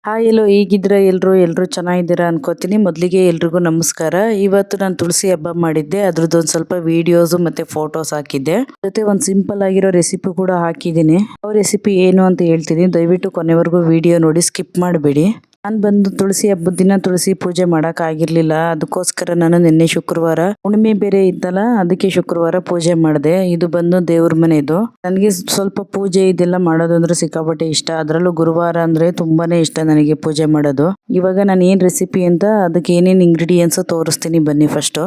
Hi ಎಲ್ಲೋ ಹೇಗಿದ್ದೀರಾ ಎಲ್ಲರೂ ಚೆನ್ನಾಗಿದ್ದೀರಾ ಅನ್ಕೋತೀನಿ. ಮೊದಲಿಗೆ ಎಲ್ರಿಗೂ ನಮಸ್ಕಾರ. ಇವತ್ತು ನಾನು ತುಳಸಿ ಹಬ್ಬ ಮಾಡಿದ್ದೆ, ಅದ್ರದ್ದೊಂದು ಸ್ವಲ್ಪ ವಿಡಿಯೋಸ್ ಮತ್ತೆ ಫೋಟೋಸ್ ಹಾಕಿದ್ದೆ. ಜೊತೆ ಒಂದು ಸಿಂಪಲ್ ಆಗಿರೋ ರೆಸಿಪಿ ಕೂಡ ಹಾಕಿದ್ದೀನಿ. ಆ ರೆಸಿಪಿ ಏನು ಅಂತ ಹೇಳ್ತೀನಿ, ದಯವಿಟ್ಟು ಕೊನೆವರೆಗೂ ವಿಡಿಯೋ ನೋಡಿ, ಸ್ಕಿಪ್ ಮಾಡಬೇಡಿ. ನಾನು ಬಂದು ತುಳಸಿ ಹಬ್ಬದ ದಿನ ತುಳಸಿ ಪೂಜೆ ಆಗಿರ್ಲಿಲ್ಲ. ಅದಕ್ಕೋಸ್ಕರ ನಾನು ನಿನ್ನೆ ಶುಕ್ರವಾರ ಹುಣ್ಣಿಮೆ ಬೇರೆ ಇತ್ತಲ್ಲ, ಅದಕ್ಕೆ ಶುಕ್ರವಾರ ಪೂಜೆ ಮಾಡಿದೆ. ಇದು ಬಂದು ದೇವ್ರ ಮನೆದು. ನನಗೆ ಸ್ವಲ್ಪ ಪೂಜೆ ಇದೆಲ್ಲ ಮಾಡೋದು ಅಂದ್ರೆ ಸಿಕ್ಕಾಪಟ್ಟೆ ಇಷ್ಟ. ಅದರಲ್ಲೂ ಗುರುವಾರ ಅಂದ್ರೆ ತುಂಬಾನೇ ಇಷ್ಟ ನನಗೆ ಪೂಜೆ ಮಾಡೋದು. ಇವಾಗ ನಾನು ಏನ್ ರೆಸಿಪಿ ಅಂತ ಅದಕ್ಕೆ ಏನೇನು ಇಂಗ್ರೀಡಿಯೆಂಟ್ಸ್ ತೋರಿಸ್ತೀನಿ ಬನ್ನಿ. ಫಸ್ಟ್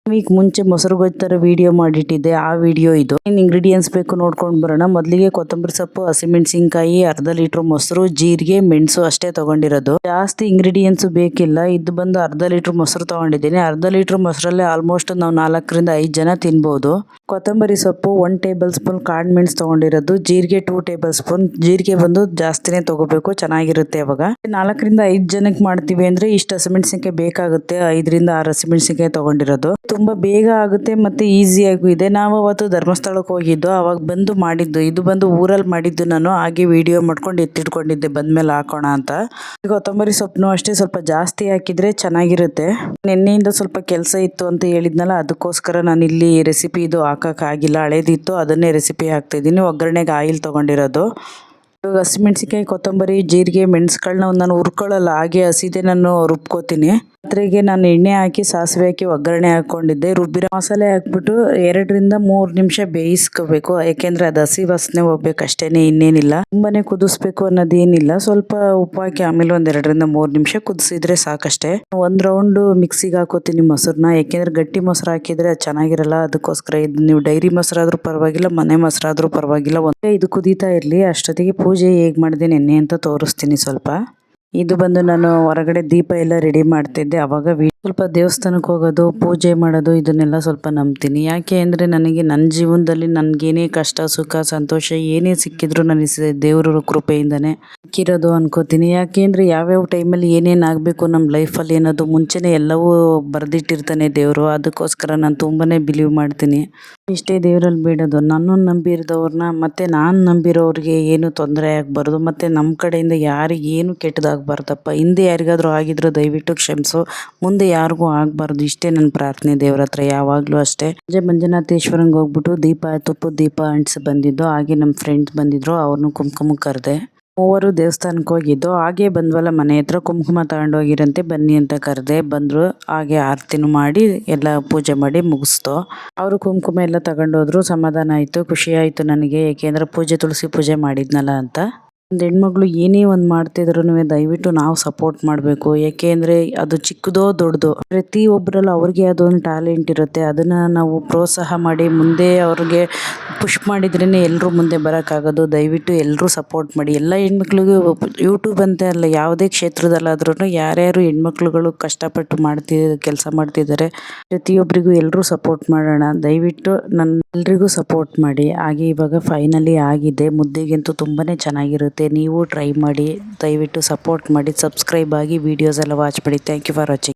ವೀಕ್ ಮುಂಚೆ ಮೊಸರು ಗೊಜ್ಜರ ವಿಡಿಯೋ ಮಾಡಿಟ್ಟಿದ್ದೆ, ಆ ವಿಡಿಯೋ ಇದು. ಏನು ಇಂಗ್ರೀಡಿಯೆಂಟ್ಸ್ ಬೇಕು ನೋಡ್ಕೊಂಡು ಬರೋಣ. ಮೊದಲಿಗೆ ಕೊತ್ತಂಬರಿ ಸೊಪ್ಪು, ಹಸಿಮೆಣಸಿನಕಾಯಿ, ಅರ್ಧ ಲೀಟರ್ ಮೊಸರು, ಜೀರಿಗೆ, ಮೆಣಸು ಅಷ್ಟೇ ತಗೊಂಡಿರೋದು. ಜಾಸ್ತಿ ಇಂಗ್ರೀಡಿಯೆಂಟ್ಸ್ ಬೇಕಿಲ್ಲ. ಇದು ಬಂದು ಅರ್ಧ ಲೀಟರ್ ಮೊಸರು ತಗೊಂಡಿದ್ದೀನಿ. ಅರ್ಧ ಲೀಟರ್ ಮೊಸರಲ್ಲೇ ಆಲ್ಮೋಸ್ಟ್ ನಾವು 4 ರಿಂದ 5 ಜನ ತಿನ್ಬಹುದು. ಕೊತ್ತಂಬರಿ ಸೊಪ್ಪು 1 ಟೇಬಲ್ ಸ್ಪೂನ್, ಕಾಳು ಮೆಣಸು ತಗೊಂಡಿರೋದು, ಜೀರಿಗೆ 2 ಟೇಬಲ್ ಸ್ಪೂನ್. ಜೀರಿಗೆ ಬಂದು ಜಾಸ್ತಿನೇ ತಗೋಬೇಕು, ಚೆನ್ನಾಗಿರುತ್ತೆ. ಅವಾಗ 4 ರಿಂದ 5 ಜನಕ್ಕೆ ಮಾಡ್ತೀವಿ ಅಂದ್ರೆ ಇಷ್ಟು ಹಸಿಮೆಣಸಿನಕಾಯಿ ಬೇಕಾಗುತ್ತೆ. 5 ರಿಂದ 6 ಹಸಿಮೆಣಸಿನಕಾಯಿ ತಗೊಂಡಿರೋದು. ತುಂಬಾ ಬೇಗ ಆಗುತ್ತೆ ಮತ್ತೆ ಈಸಿಯಾಗೂ ಇದೆ. ನಾವು ಅವತ್ತು ಧರ್ಮಸ್ಥಳಕ್ಕೆ ಹೋಗಿದ್ದು, ಅವಾಗ ಬಂದು ಮಾಡಿದ್ದು. ಇದು ಬಂದು ಊರಲ್ಲಿ ಮಾಡಿದ್ದು. ನಾನು ಹಾಗೆ ವಿಡಿಯೋ ಮಾಡ್ಕೊಂಡು ಎತ್ತಿಟ್ಕೊಂಡಿದ್ದೆ ಬಂದ್ಮೇಲೆ ಹಾಕೋಣ ಅಂತ. ಕೊತ್ತಂಬರಿ ಸೊಪ್ಪು ಅಷ್ಟೇ ಸ್ವಲ್ಪ ಜಾಸ್ತಿ ಹಾಕಿದ್ರೆ ಚೆನ್ನಾಗಿರುತ್ತೆ. ನಿನ್ನೆಯಿಂದ ಸ್ವಲ್ಪ ಕೆಲಸ ಇತ್ತು ಅಂತ ಹೇಳಿದ್ನಲ್ಲ, ಅದಕ್ಕೋಸ್ಕರ ನಾನು ಇಲ್ಲಿ ರೆಸಿಪಿ ಇದು ಹಾಕೋಕ್ಕಾಗಿಲ್ಲ. ಹಳೇದಿತ್ತು, ಅದನ್ನೇ ರೆಸಿಪಿ ಹಾಕ್ತಾ ಇದ್ದೀನಿ. ಒಗ್ಗರಣೆಗೆ ಆಯಿಲ್ ತಗೊಂಡಿರೋದು. ಇವಾಗ ಹಸಿಮೆಣಸಿನಕಾಯಿ, ಕೊತ್ತಂಬರಿ, ಜೀರಿಗೆ, ಮೆಣಸುಗಳನ್ನ ನಾನು ಹುರ್ಕೊಳ್ಳಲ್ಲ, ಹಾಗೆ ಹಸಿದೆ ನಾನು ರುಬ್ಕೋತೀನಿ. ಪಾತ್ರೆಗೆ ನಾನು ಎಣ್ಣೆ ಹಾಕಿ ಸಾಸಿವೆ ಹಾಕಿ ಒಗ್ಗರಣೆ ಹಾಕೊಂಡಿದ್ದೆ. ರುಬ್ಬಿರೋ ಮಸಾಲೆ ಹಾಕ್ಬಿಟ್ಟು 2 ರಿಂದ 3 ನಿಮಿಷ ಬೇಯಿಸ್ಕೋಬೇಕು. ಯಾಕೆಂದ್ರೆ ಅದು ಹಸಿ ವಾಸನೆ ಹೋಗ್ಬೇಕು ಅಷ್ಟೇನೆ, ಇನ್ನೇನಿಲ್ಲ. ತುಂಬಾನೇ ಕುದಿಸ್ಬೇಕು ಅನ್ನೋದೇನಿಲ್ಲ. ಸ್ವಲ್ಪ ಉಪ್ಪು ಹಾಕಿ ಆಮೇಲೆ 2 ರಿಂದ 3 ನಿಮಿಷ ಕುದಿಸಿದ್ರೆ ಸಾಕಷ್ಟೇ. 1 ರೌಂಡ್ ಮಿಕ್ಸಿಗೆ ಹಾಕೋತೀನಿ ಮೊಸರನ್ನ. ಯಾಕೆಂದ್ರೆ ಗಟ್ಟಿ ಮೊಸರು ಹಾಕಿದ್ರೆ ಅದು ಚೆನ್ನಾಗಿರಲ್ಲ. ಅದಕ್ಕೋಸ್ಕರ ಇದು ನೀವು ಡೈರಿ ಮೊಸರಾದ್ರೂ ಪರವಾಗಿಲ್ಲ, ಮನೆ ಮೊಸರಾದ್ರೂ ಪರವಾಗಿಲ್ಲ. ಇದು ಕುದೀತಾ ಇರಲಿ. ಅಷ್ಟೊತ್ತಿಗೆ ಪೂಜೆ ಹೇಗೆ ಮಾಡಿದೆ ನೆನ್ನೆ ಅಂತ ತೋರಿಸ್ತೀನಿ ಸ್ವಲ್ಪ. ಇದು ಬಂದು ನಾನು ಹೊರಗಡೆ ದೀಪ ಎಲ್ಲ ರೆಡಿ ಮಾಡ್ತಿದ್ದೆ. ಅವಾಗ ಸ್ವಲ್ಪ ದೇವಸ್ಥಾನಕ್ಕೆ ಹೋಗೋದು, ಪೂಜೆ ಮಾಡೋದು ಇದನ್ನೆಲ್ಲ ಸ್ವಲ್ಪ ನಂಬ್ತೀನಿ. ಯಾಕೆ ಅಂದರೆ ನನಗೆ ನನ್ನ ಜೀವನದಲ್ಲಿ ನನಗೇನೇ ಕಷ್ಟ, ಸುಖ, ಸಂತೋಷ ಏನೇ ಸಿಕ್ಕಿದ್ರು ನನಗೆ ದೇವರ ಕೃಪೆಯಿಂದನೇ ಸಿಕ್ಕಿರೋದು ಅನ್ಕೋತೀನಿ. ಯಾಕೆ ಅಂದರೆ ಯಾವ್ಯಾವ ಟೈಮಲ್ಲಿ ಏನೇನು ಆಗಬೇಕು ನಮ್ಮ ಲೈಫಲ್ಲಿ ಅನ್ನೋದು ಮುಂಚೆನೇ ಎಲ್ಲವೂ ಬರೆದಿಟ್ಟಿರ್ತಾನೆ ದೇವರು. ಅದಕ್ಕೋಸ್ಕರ ನಾನು ತುಂಬಾ ಬಿಲೀವ್ ಮಾಡ್ತೀನಿ. ಇಷ್ಟೇ ದೇವರಲ್ಲಿ ಬೇಡೋದು, ನನ್ನನ್ನು ನಂಬಿರೋದವ್ರನ್ನ ಮತ್ತು ನಾನು ನಂಬಿರೋರಿಗೆ ಏನು ತೊಂದರೆ ಆಗಬಾರ್ದು, ಮತ್ತು ನಮ್ಮ ಕಡೆಯಿಂದ ಯಾರಿಗೆ ಏನು ಕೆಟ್ಟದಾಗಬಾರ್ದಪ್ಪ. ಹಿಂದೆ ಯಾರಿಗಾದರೂ ಆಗಿದ್ರು ದಯವಿಟ್ಟು ಕ್ಷಮಿಸು, ಮುಂದೆ ಯಾರಿಗೂ ಆಗಬಾರ್ದು. ಇಷ್ಟೇ ನನ್ನ ಪ್ರಾರ್ಥನೆ ದೇವ್ರ ಹತ್ರ ಯಾವಾಗಲೂ ಅಷ್ಟೇ. ಮಂಜುನಾಥೇಶ್ವರಂಗೆ ಹೋಗ್ಬಿಟ್ಟು ತುಪ್ಪದ ದೀಪ ಅಂಟಿಸಿ ಬಂದಿದ್ದು. ಹಾಗೆ ನಮ್ಮ ಫ್ರೆಂಡ್ಸ್ ಬಂದಿದ್ರು, ಅವ್ರನ್ನೂ ಕುಂಕುಮ ಕರೆದೆ. ಮೂವರು ದೇವಸ್ಥಾನಕ್ಕೆ ಹೋಗಿದ್ದು. ಹಾಗೆ ಬಂದ್ವಲ್ಲ ಮನೆ ಹತ್ರ, ಕುಂಕುಮ ತಗೊಂಡೋಗಿರಂತೆ, ಬನ್ನಿ ಅಂತ ಕರೆದೆ. ಬಂದರು. ಹಾಗೆ ಆರತಿನೂ ಮಾಡಿ ಎಲ್ಲ ಪೂಜೆ ಮಾಡಿ ಮುಗಿಸ್ತು. ಅವರು ಕುಂಕುಮ ಎಲ್ಲ ತಗೊಂಡೋದ್ರು. ಸಮಾಧಾನ ಆಯಿತು, ಖುಷಿ ಆಯಿತು ನನಗೆ. ಏಕೆಂದರೆ ತುಳಸಿ ಪೂಜೆ ಮಾಡಿದ್ನಲ್ಲ ಅಂತ. ಒಂದು ಹೆಣ್ಮಗಳು ಏನೇ ಒಂದು ಮಾಡ್ತಿದ್ರು ದಯವಿಟ್ಟು ನಾವು ಸಪೋರ್ಟ್ ಮಾಡಬೇಕು. ಏಕೆ ಅಂದರೆ ಅದು ಚಿಕ್ಕದೋ ದೊಡ್ಡದೋ, ಪ್ರತಿಯೊಬ್ಬರಲ್ಲೂ ಅವ್ರಿಗೆ ಅದೊಂದು ಟ್ಯಾಲೆಂಟ್ ಇರುತ್ತೆ. ಅದನ್ನು ನಾವು ಪ್ರೋತ್ಸಾಹ ಮಾಡಿ ಮುಂದೆ ಅವ್ರಿಗೆ ಪುಷ್ ಮಾಡಿದ್ರೇ ಎಲ್ಲರೂ ಮುಂದೆ ಬರೋಕ್ಕಾಗೋದು. ದಯವಿಟ್ಟು ಎಲ್ಲರೂ ಸಪೋರ್ಟ್ ಮಾಡಿ. ಎಲ್ಲ ಹೆಣ್ಮಕ್ಳಿಗೂ ಯೂಟ್ಯೂಬ್ ಅಂತ ಅಲ್ಲ, ಯಾವುದೇ ಕ್ಷೇತ್ರದಲ್ಲಾದ್ರೂ ಯಾರ್ಯಾರು ಹೆಣ್ಮಕ್ಳುಗಳು ಕಷ್ಟಪಟ್ಟು ಕೆಲಸ ಮಾಡ್ತಿದ್ದಾರೆ, ಪ್ರತಿಯೊಬ್ಬರಿಗೂ ಎಲ್ಲರೂ ಸಪೋರ್ಟ್ ಮಾಡೋಣ. ದಯವಿಟ್ಟು ಎಲ್ರಿಗೂ ಸಪೋರ್ಟ್ ಮಾಡಿ. ಹಾಗೆ ಇವಾಗ ಫೈನಲಿ ಆಗಿದೆ. ಮುದ್ದೆಗಂತೂ ತುಂಬಾ ಚೆನ್ನಾಗಿರುತ್ತೆ. ನೀವು ಟ್ರೈ ಮಾಡಿ, ದಯವಿಟ್ಟು ಸಪೋರ್ಟ್ ಮಾಡಿ, ಸಬ್ಸ್ಕ್ರೈಬ್ ಆಗಿ, ವೀಡಿಯೋಸ್ ಎಲ್ಲ ವಾಚ್ ಮಾಡಿ. Thank you for watching.